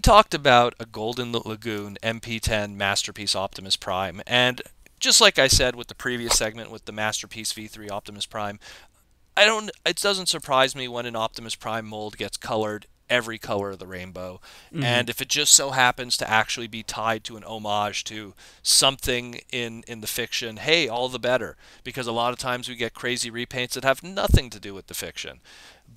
talked about a Golden Lagoon MP-10 Masterpiece Optimus Prime, and just like I said with the previous segment with the Masterpiece V3 Optimus Prime, it doesn't surprise me when an Optimus Prime mold gets colored every color of the rainbow. Hmm. And if it just so happens to actually be tied to an homage to something in the fiction, hey, all the better. Because a lot of times we get crazy repaints that have nothing to do with the fiction.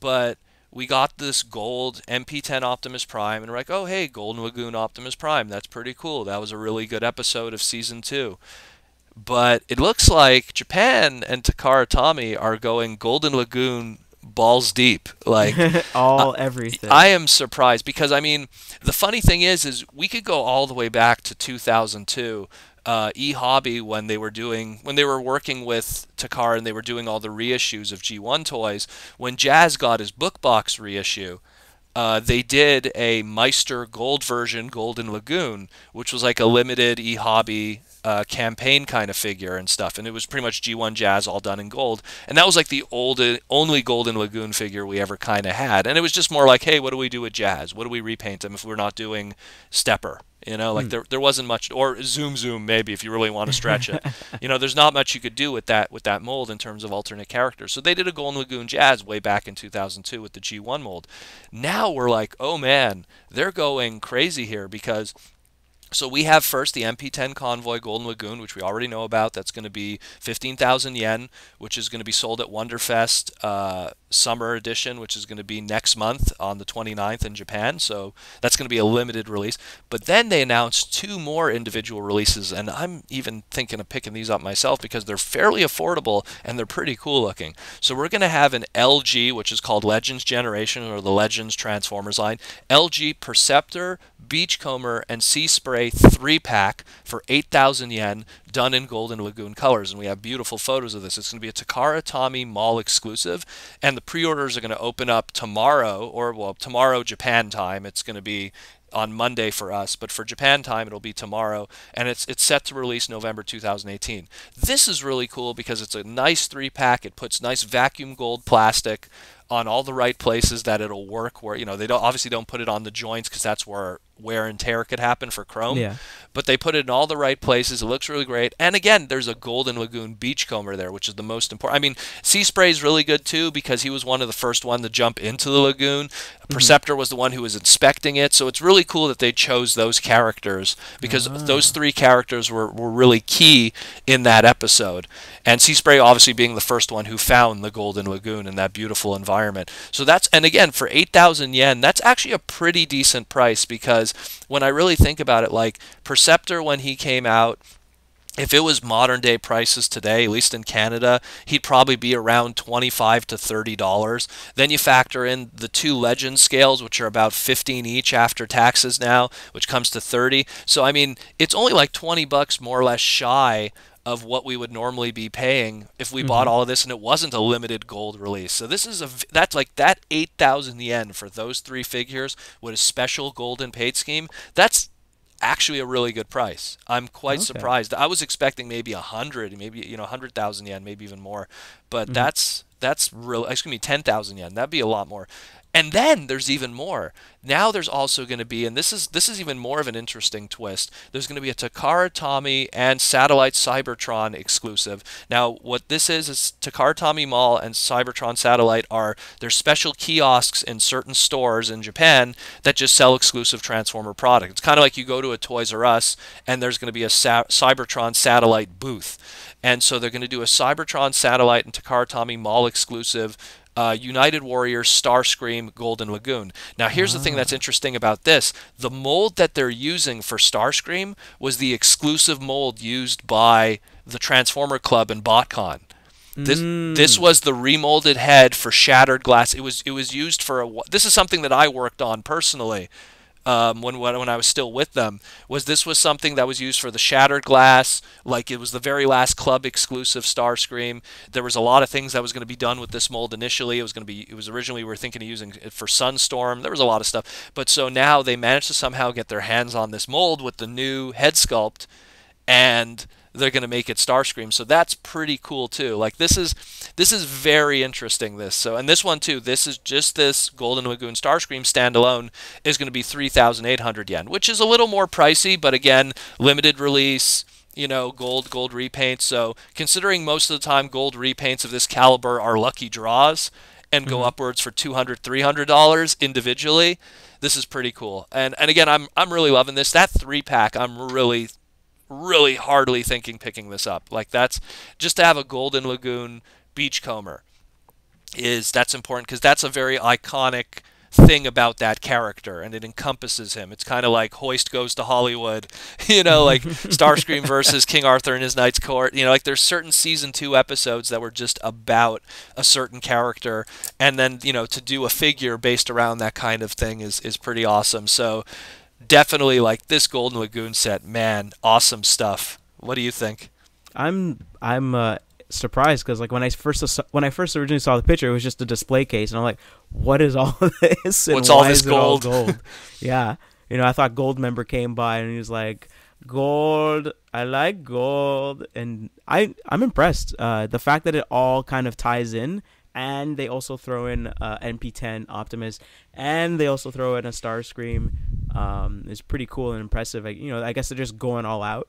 But we got this gold MP10 Optimus Prime, and we're like, oh, hey, Golden Lagoon Optimus Prime. That's pretty cool. That was a really good episode of Season 2. But it looks like Japan and Takara-Tomy are going Golden Lagoon balls deep. Like, I All everything. I am surprised because I mean, the funny thing is we could go all the way back to 2002. E-Hobby when they were working with Takara and they were doing all the reissues of G1 toys. When Jazz got his book box reissue, they did a Meister Gold version, Golden Lagoon, which was like a limited e-hobby campaign kind of figure and stuff. And it was pretty much G1 Jazz all done in gold. And that was like the only Golden Lagoon figure we ever kind of had. And it was just more like, hey, what do we do with Jazz? What do we repaint him if we're not doing Stepper? You know, like Hmm. there wasn't much, or Zoom Zoom maybe if you really want to stretch it. You know, there's not much you could do with that mold in terms of alternate characters. So they did a Golden Lagoon Jazz way back in 2002 with the G1 mold. Now we're like, oh man, they're going crazy here because so we have first the MP-10 Convoy Golden Lagoon, which we already know about. That's going to be 15,000 yen, which is going to be sold at Wonderfest Summer Edition, which is going to be next month on the 29th in Japan. So that's going to be a limited release. But then they announced two more individual releases, and I'm even thinking of picking these up myself because they're fairly affordable and they're pretty cool looking. So we're going to have an LG, which is called Legends Generation or the Legends Transformers line, LG Perceptor, Beachcomber, and Seaspray 3-pack for 8,000 yen, done in Golden Lagoon colors. And we have beautiful photos of this. It's going to be a Takara-Tomy Mall exclusive, and the pre-orders are going to open up tomorrow, or well, tomorrow Japan time. It's going to be on Monday for us, but for Japan time it'll be tomorrow, and it's set to release November 2018. This is really cool because it's a nice 3-pack. It puts nice vacuum gold plastic on all the right places that it'll work where they don't put it on the joints because that's where wear and tear could happen for chrome, Yeah. but they put it in all the right places. It looks really great. And again, there's a Golden Lagoon Beachcomber there, which is the most important. I mean, Seaspray is really good too because he was one of the first one to jump into the lagoon. Hmm. Perceptor was the one who was inspecting it, so it's really cool that they chose those characters because those Ah. three characters were really key in that episode. And Seaspray obviously being the first one who found the Golden Lagoon in that beautiful environment. So and again, for 8,000 yen, that's actually a pretty decent price because when I really think about it, like Perceptor when he came out, if it was modern day prices today, at least in Canada, he'd probably be around 25 to $30. Then you factor in the two legend scales, which are about 15 each after taxes now, which comes to 30. So I mean, it's only like 20 bucks more or less shy of what we would normally be paying if we bought Hmm. all of this and it wasn't a limited gold release. So this is that's like that 8,000 yen for those three figures with a special golden paid scheme. That's actually a really good price. I'm quite Okay. surprised. I was expecting maybe 100, maybe 100,000 yen, maybe even more. But Hmm. that's real. Excuse me, 10,000 yen. That'd be a lot more. And then there's even more. Now there's also going to be, and this is even more of an interesting twist. There's going to be a Takara-Tomy and Satellite Cybertron exclusive. Now what this is Takara-Tomy Mall and Cybertron Satellite are their special kiosks in certain stores in Japan that just sell exclusive Transformer products. It's kind of like you go to a Toys R Us and there's going to be a Cybertron Satellite booth. And so they're going to do a Cybertron Satellite and Takara-Tomy Mall exclusive United Warriors Starscream Golden Lagoon. Now, here's the thing that's Ah. interesting about this. The mold that they're using for Starscream was the exclusive mold used by the Transformer Club and BotCon. This Mm. was the remolded head for Shattered Glass. It was used for this is something that I worked on personally when I was still with them, this was something that was used for the Shattered Glass. Like it was the very last club exclusive Starscream. There was a lot of things that was going to be done with this mold initially. It was originally we were thinking of using it for Sunstorm. There was a lot of stuff, but so now they managed to somehow get their hands on this mold with the new head sculpt, and they're going to make it Starscream. So that's pretty cool too. Like this is very interesting. And this one too. This is just this Golden Lagoon Starscream standalone is going to be 3,800 yen, which is a little more pricey, but again, limited release. Gold repaints. So considering most of the time gold repaints of this caliber are lucky draws and go upwards for $200, $300 individually, this is pretty cool. And again, I'm really loving this. That 3-pack, I'm really hardly thinking picking this up. Like that's just to have a Golden Lagoon Beachcomber that's important because that's a very iconic thing about that character, and it encompasses him. It's kind of like Hoist Goes to Hollywood, like Starscream versus King Arthur and his Knights Court. Like there's certain season 2 episodes that were just about a certain character, and then to do a figure based around that kind of thing is pretty awesome. So definitely like this Golden Lagoon set, man, awesome stuff. What do you think? I'm surprised because like when I first originally saw the picture, it was just a display case, and I'm like, what is all of this? And what's all this gold? Yeah, I thought Goldmember came by and he was like, gold, I like gold, and I'm impressed. The fact that it all kind of ties in, and they also throw in MP-10 Optimus, and they also throw in a Starscream, is pretty cool and impressive. I guess they're just going all out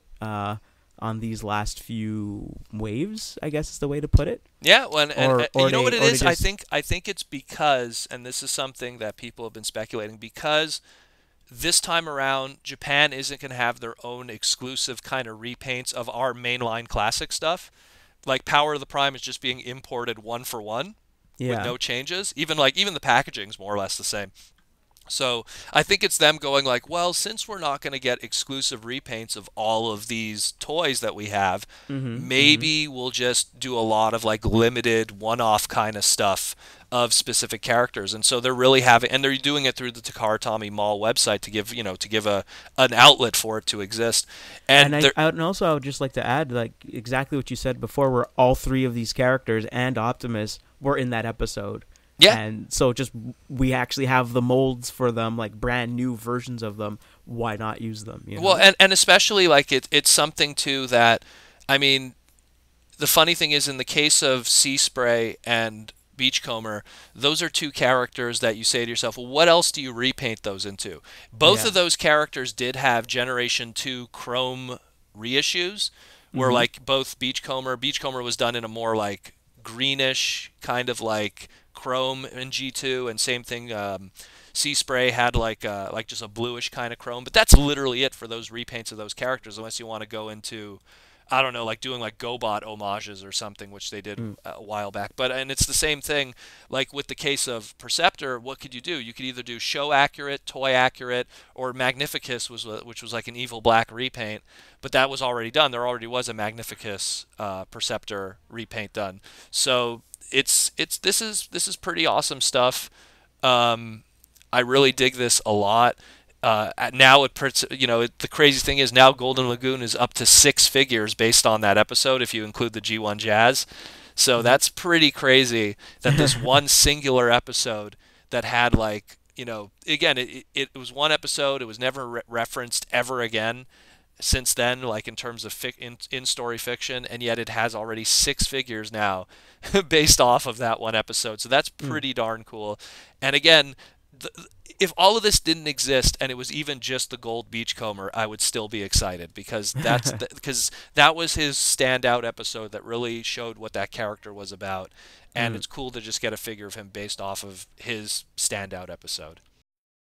on these last few waves, I guess is the way to put it. Yeah, well, and you know what it is? I think it's because, and this is something that people have been speculating, because this time around, Japan isn't going to have their own exclusive kind of repaints of our mainline classic stuff. Like Power of the Prime is just being imported one for one with no changes. Even the packaging's more or less the same. So I think it's them going like, well, since we're not going to get exclusive repaints of all of these toys that we have, maybe we'll just do a lot of like limited one-off kind of stuff of specific characters. And so they're really and they're doing it through the Takara-Tomy Mall website to give an outlet for it to exist. And also I would just like to add, like exactly what you said before, where all 3 of these characters and Optimus were in that episode. Yeah. And so we actually have the molds for them, like brand new versions of them. Why not use them? Well, and especially like it's something too that, I mean, the funny thing is in the case of Seaspray and Beachcomber, those are 2 characters that you say to yourself, well, what else do you repaint those into? Both of those characters did have Generation 2 Chrome reissues, where like both Beachcomber was done in a more like greenish kind of like chrome in G2, and same thing. Seaspray had like just a bluish kind of chrome, but that's literally it for those repaints of those characters, unless you want to go into, I don't know, like doing like GoBot homages or something, which they did a while back. And it's the same thing, like with the case of Perceptor. What could you do? You could either do show accurate, toy accurate, or Magnificus which was like an evil black repaint, but that was already done. There already was a Magnificus Perceptor repaint done. So this is pretty awesome stuff. I really dig this a lot. Now, the crazy thing is now Golden Lagoon is up to 6 figures based on that episode if you include the G1 Jazz. So that's pretty crazy that this one singular episode that had like, again, it was one episode. It was never referenced ever again since then, like in terms of in-story fiction, and yet it has already 6 figures now based off of that one episode. So that's pretty darn cool. And again, if all of this didn't exist and it was even just the gold Beachcomber, I would still be excited because because that was his standout episode that really showed what that character was about, and it's cool to just get a figure of him based off of his standout episode.